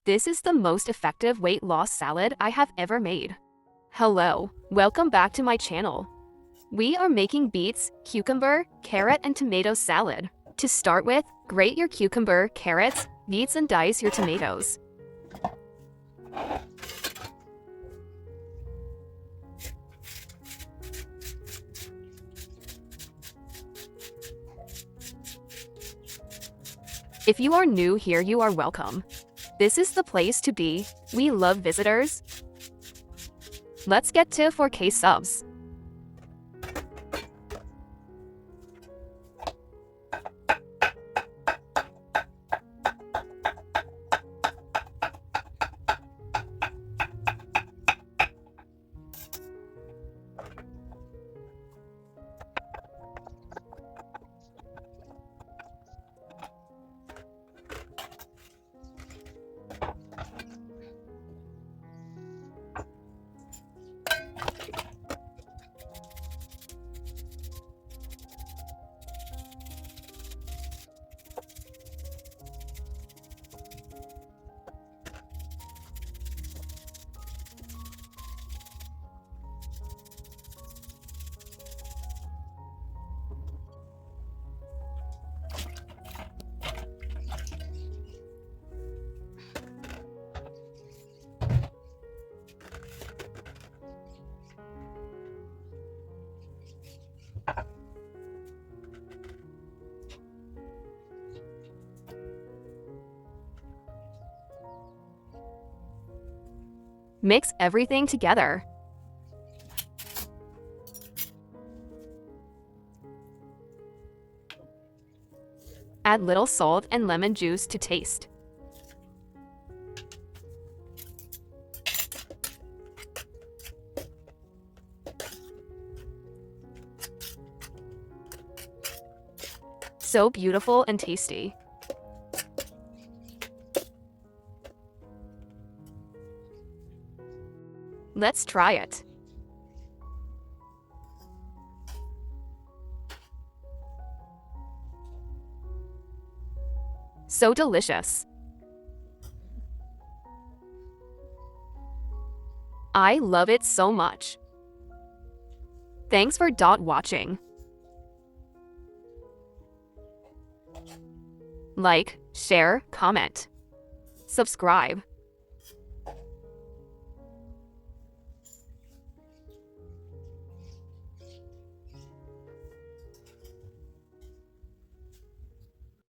This is the most effective weight loss salad I have ever made. Hello, welcome back to my channel. We are making beets, cucumber, carrot, and tomato salad. To start with, grate your cucumber, carrots, beets, and dice your tomatoes. If you are new here, you are welcome. This is the place to be. We love visitors. Let's get to 4K subs. Mix everything together. Add little salt and lemon juice to taste. So beautiful and tasty. Let's try it. So delicious. I love it so much. Thanks for watching. Like, share, comment, subscribe.